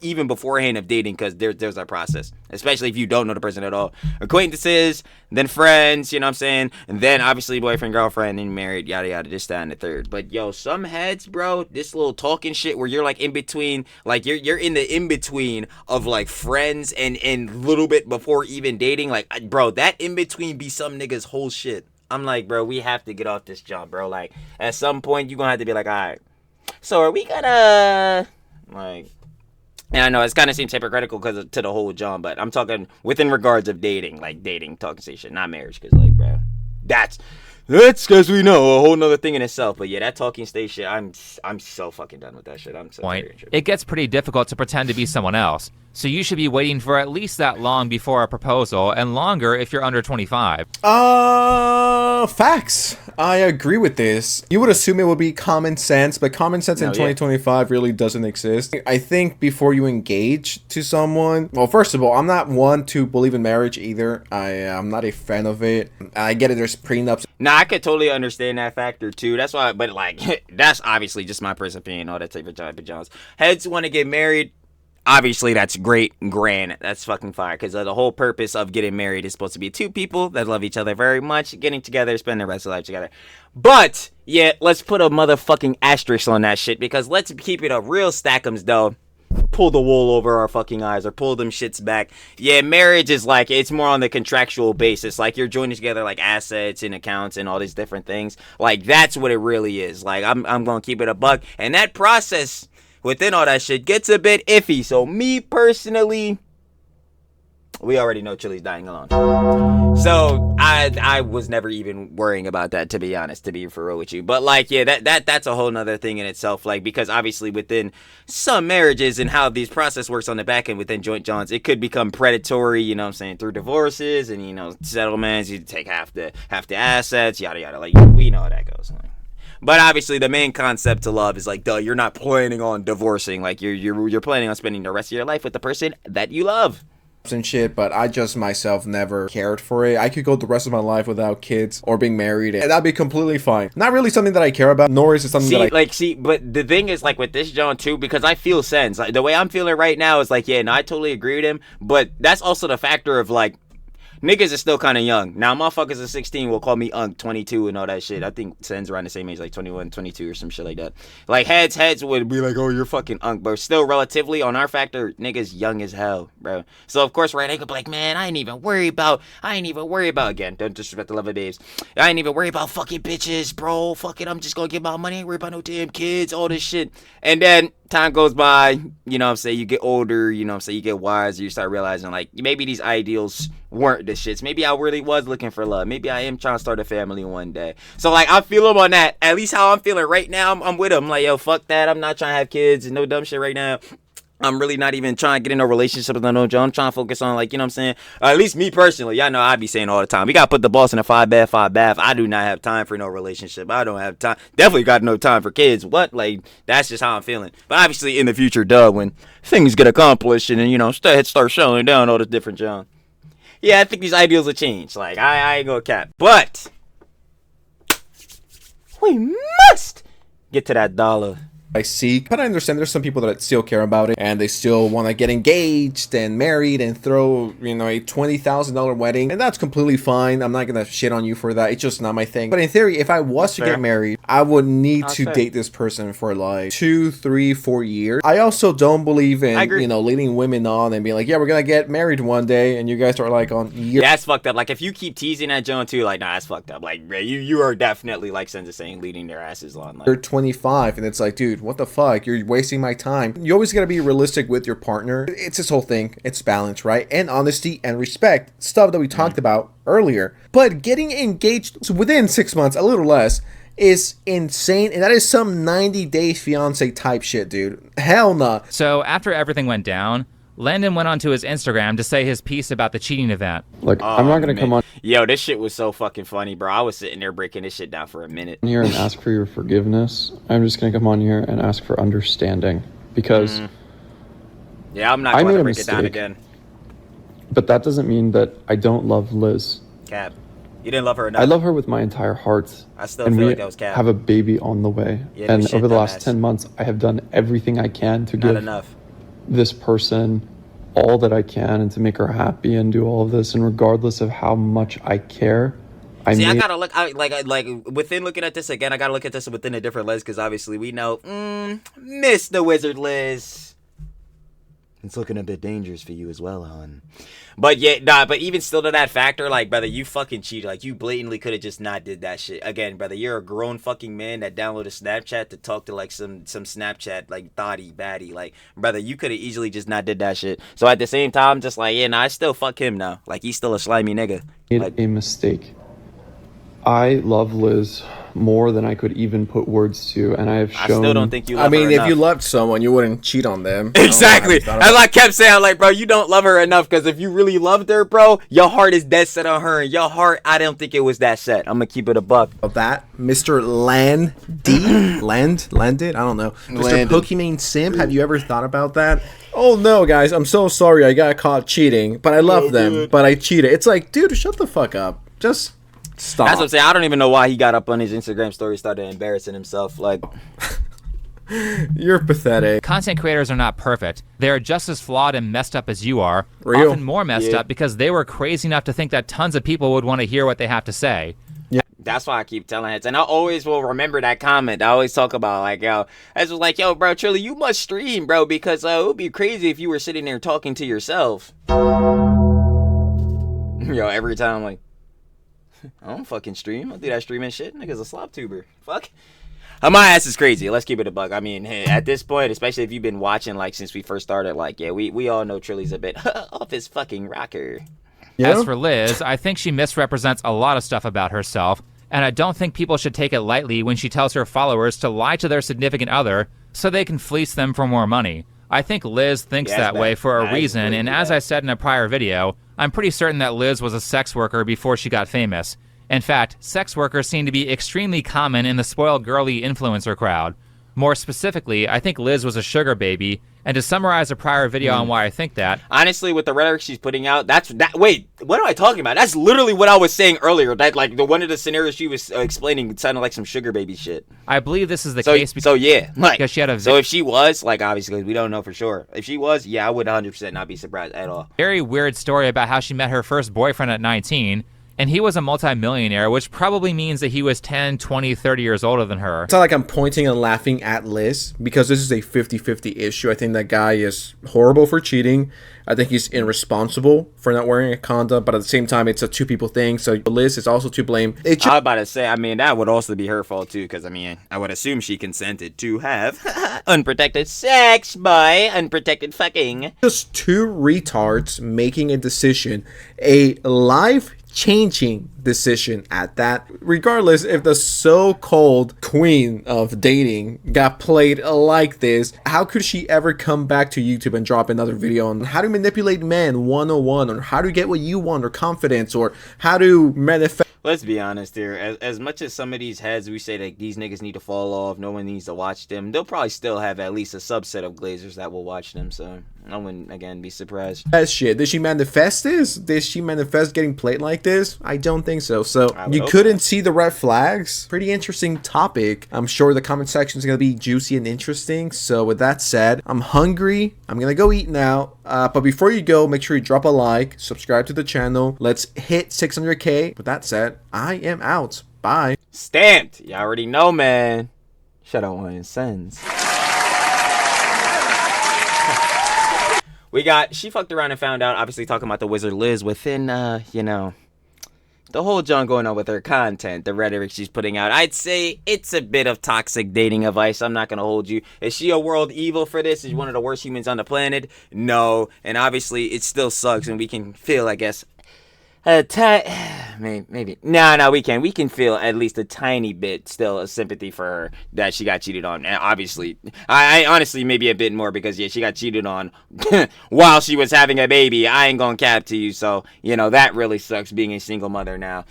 even beforehand of dating, because there's a process, especially if you don't know the person at all. Acquaintances, then friends, you know what I'm saying, and then obviously boyfriend, girlfriend, then married, yada yada, this, that, and the third. But yo, some heads, bro, this little talking shit where you're like in between, like you're in the in between of like friends and little bit before even dating. Like, bro, that in between be some niggas whole shit. I'm like, bro, we have to get off this jump, bro. Like, at some point, you're going to have to be like, all right, so are we gonna, like, and I know it kind of seems hypocritical because to the whole jump, but I'm talking within regards of dating, like dating, talking station, not marriage, because, like, bro, that's because we know a whole nother thing in itself. But yeah, that talking stage shit, I'm so fucking done with that shit. I'm so it gets pretty difficult to pretend to be someone else. So you should be waiting for at least that long before a proposal, and longer if you're under 25. Facts. I agree with this. You would assume it would be common sense, but common sense in 2025 really doesn't exist. I think before you engage to someone, well, first of all, I'm not one to believe in marriage either. I'm not a fan of it. I get it, there's prenups. Nah, I could totally understand that factor too. That's why, but like, that's obviously just my personal opinion, all that type of Johns. Heads want to get married. Obviously, that's great and grand. That's fucking fire. Because the whole purpose of getting married is supposed to be two people that love each other very much, getting together, spending the rest of their life together. But, yeah, let's put a motherfucking asterisk on that shit. Because let's keep it a real stack'ems, though. Pull the wool over our fucking eyes or pull them shits back. Yeah, marriage is like, it's more on the contractual basis. Like, you're joining together, like, assets and accounts and all these different things. Like, that's what it really is. Like, I'm going to keep it a buck. And that process within all that shit gets a bit iffy. So me personally, we already know Chili's dying alone. So I was never even worrying about that, to be honest, to be for real with you. But like, yeah, that's a whole nother thing in itself. Like, because obviously within some marriages and how these process works on the back end within joint johns, it could become predatory, you know what I'm saying, through divorces and, you know, settlements. You take half the assets, yada yada. Like, we know how that goes. Like, but obviously, the main concept to love is like, duh, you're not planning on divorcing. Like, you're planning on spending the rest of your life with the person that you love. And shit, but I just myself never cared for it. I could go the rest of my life without kids or being married, and that'd be completely fine. Not really something that I care about, nor is it something that I... But the thing is, like, with this John, too, because I feel sense. Like, the way I'm feeling right now is like, yeah, no, I totally agree with him, but that's also the factor of, like, niggas are still kind of young. Now, motherfuckers at 16 will call me 22 and all that shit. I think Sen's around the same age, like 21, 22 or some shit like that. Like, heads would be like, oh, you're fucking but still, relatively, on our factor, niggas young as hell, bro. So, of course, right, they could be like, man, I ain't even worry about, again, don't disrespect the love of babes. I ain't even worry about fucking bitches, bro. Fuck it, I'm just gonna get my money. I ain't worry about no damn kids, all this shit. And then time goes by, you know what I'm saying, you get older, you know what I'm saying, you get wiser, you start realizing, like, maybe these ideals weren't the shits. Maybe I really was looking for love. Maybe I am trying to start a family one day. So, like, I feel him on that. At least how I'm feeling right now, I'm with him. Like, yo, fuck that. I'm not trying to have kids and no dumb shit right now. I'm really not even trying to get in a relationship with no Joe. I'm trying to focus on, like, you know what I'm saying? At least me personally. Y'all know I be saying all the time, we got to put the boss in a 5 bath. I do not have time for no relationship. I don't have time. Definitely got no time for kids. What? Like, that's just how I'm feeling. But obviously in the future, when things get accomplished and then, you know, start showing down all the different John. Yeah, I think these ideals will change. Like, I ain't gonna cap. But we must get to that dollar. I seek, but I understand there's some people that still care about it and they still want to get engaged and married and throw, you know, a $20,000 wedding, and that's completely fine. I'm not gonna shit on you for that. It's just not my thing. But in theory, if I was to get married, I would need to date this person for like 2, 3, 4 years. I also don't believe in, you know, leading women on and being like, yeah, we're gonna get married one day, and you guys are like on year. Yeah, that's fucked up. Like, if you keep teasing that John too, like, nah, that's fucked up. Like, you are definitely, like Senza saying, leading their asses on. Like, you're 25 and it's like, dude, what the fuck? You're wasting my time. You always gotta be realistic with your partner. It's this whole thing. It's balance, right? And honesty and respect. Stuff that we talked about earlier. But getting engaged within 6 months, a little less, is insane. And that is some 90-day fiance type shit, dude. Hell nah. So after everything went down, Landon went onto his Instagram to say his piece about the cheating event. Like, I'm not gonna come on. Yo, this shit was so fucking funny, bro. I was sitting there breaking this shit down for a minute. Here and ask for your forgiveness. I'm just gonna come on here and ask for understanding because. Yeah, I'm not going to break it down again. But that doesn't mean that I don't love Liz. Cap, you didn't love her enough. I love her with my entire heart. I still feel like that was cap. Have a baby on the way, yeah, and over the last 10 months, I have done everything I can to give this person all that I can and to make her happy and do all of this. And regardless of how much I care, I gotta look. Like within looking at this again, I gotta look at this within a different lens because obviously we know, Miss the Wizard Liz. It's looking a bit dangerous for you as well, hon. But yeah, but even still to that factor, like, brother, you fucking cheated. Like, you blatantly could have just not did that shit. Again, brother, you're a grown fucking man that downloaded Snapchat to talk to, like, some Snapchat, like, thotty, baddie. Like, brother, you could have easily just not did that shit. So at the same time, just like, yeah, I still fuck him now. Like, he's still a slimy nigga. Made a mistake. I love Liz more than I could even put words to, and I have shown... I still don't think you love her if enough. you loved someone, you wouldn't cheat on them. Exactly. As I kept saying, like, bro, you don't love her enough, because if you really loved her, bro, your heart is dead set on her, and your heart, I don't think it was that set. I'm gonna keep it a buck. That Mr. Landed? I don't know. Mr. Landon. Pokemon Simp, have you ever thought about that? Oh no, guys, I'm so sorry I got caught cheating, but I love them, but I cheated. It's like, dude, shut the fuck up. Just stop. That's what I'm saying. I don't even know why he got up on his Instagram story, started embarrassing himself. Like, you're pathetic. Content creators are not perfect. They are just as flawed and messed up as you are. Real. Often more messed up because they were crazy enough to think that tons of people would want to hear what they have to say. that's why I keep telling heads, and I always will remember that comment. I always talk about, like, yo, I was like, yo, bro, Trilly, you must stream, bro, because it would be crazy if you were sitting there talking to yourself. Yo, every time I'm like, I don't fucking stream. I don't do that streaming shit. Nigga's a slop tuber. Fuck. My ass is crazy. Let's keep it a buck. I mean, hey, at this point, especially if you've been watching, like, since we first started, like, yeah, we all know Trilly's a bit off his fucking rocker. Yeah. As for Liz, I think she misrepresents a lot of stuff about herself, and I don't think people should take it lightly when she tells her followers to lie to their significant other so they can fleece them for more money. I think Liz thinks that way for a reason, and as I said in a prior video, I'm pretty certain that Liz was a sex worker before she got famous. In fact, sex workers seem to be extremely common in the spoiled girly influencer crowd. More specifically, I think Liz was a sugar baby, and to summarize a prior video on why I think that... Honestly, with the rhetoric she's putting out, wait, what am I talking about? That's literally what I was saying earlier, that, like, one of the scenarios she was explaining sounded like some sugar baby shit. I believe this is the case because, because she had a... So if she was, like, obviously, we don't know for sure. If she was, yeah, I would 100% not be surprised at all. Very weird story about how she met her first boyfriend at 19, and he was a multimillionaire, which probably means that he was 10, 20, 30 years older than her. It's not like I'm pointing and laughing at Liz, because this is a 50-50 issue. I think that guy is horrible for cheating. I think he's irresponsible for not wearing a condom, but at the same time, it's a two-people thing, so Liz is also to blame. I was about to say, I mean, that would also be her fault, too, because, I mean, I would assume she consented to have unprotected sex by unprotected fucking. Just two retards making a decision, a life-changing decision at that. Regardless if the so-called queen of dating got played like this, how could she ever come back to YouTube and drop another video on how to manipulate men 101, or how to get what you want, or confidence, or how to manifest? Let's be honest here. As much as some of these heads, we say that these niggas need to fall off, no one needs to watch them, they'll probably still have at least a subset of glazers that will watch them, so I wouldn't, again, be surprised. That shit. Did she manifest this? Did she manifest getting played like this? I don't think so. So you couldn't see the red flags? Pretty interesting topic. I'm sure the comment section is going to be juicy and interesting. So with that said, I'm hungry. I'm going to go eat now. But before you go, make sure you drop a like, subscribe to the channel. Let's hit 600K. With that said, I am out. Bye. Stamped. You already know, man. Shout out Wine Sends. She fucked around and found out, obviously talking about the Wizard Liz within, you know, the whole junk going on with her content, the rhetoric she's putting out. I'd say it's a bit of toxic dating advice. I'm not going to hold you. Is she a world evil for this? Is she one of the worst humans on the planet? No. And obviously it still sucks, and we can feel, I guess, maybe. No, we can. We can feel at least a tiny bit still of sympathy for her that she got cheated on. And obviously, I honestly maybe a bit more because, yeah, she got cheated on while she was having a baby. I ain't gonna cap to you. So, you know, that really sucks being a single mother now.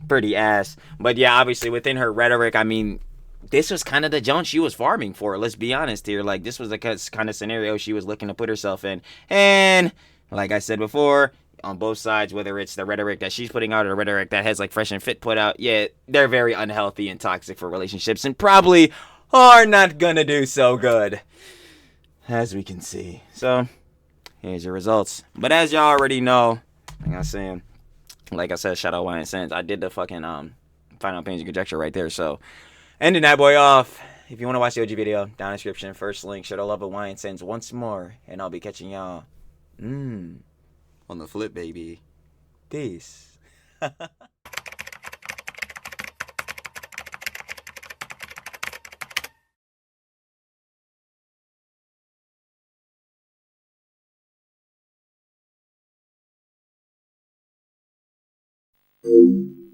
Pretty ass. But yeah, obviously within her rhetoric, I mean, this was kind of the junk she was farming for. Let's be honest here. Like, this was the kind of scenario she was looking to put herself in. And like I said before, on both sides, whether it's the rhetoric that she's putting out or the rhetoric that Heads Like Fresh and Fit put out, yeah, they're very unhealthy and toxic for relationships and probably are not gonna do so good, as we can see. So, here's your results. But as y'all already know, like I said, shout out Wine Sense. I did the fucking final opinions and conjecture right there. So, ending that boy off. If you want to watch the OG video, down in the description, first link. Show the love of Wine Sense once more, and I'll be catching y'all on the flip, baby. Peace. Thank you.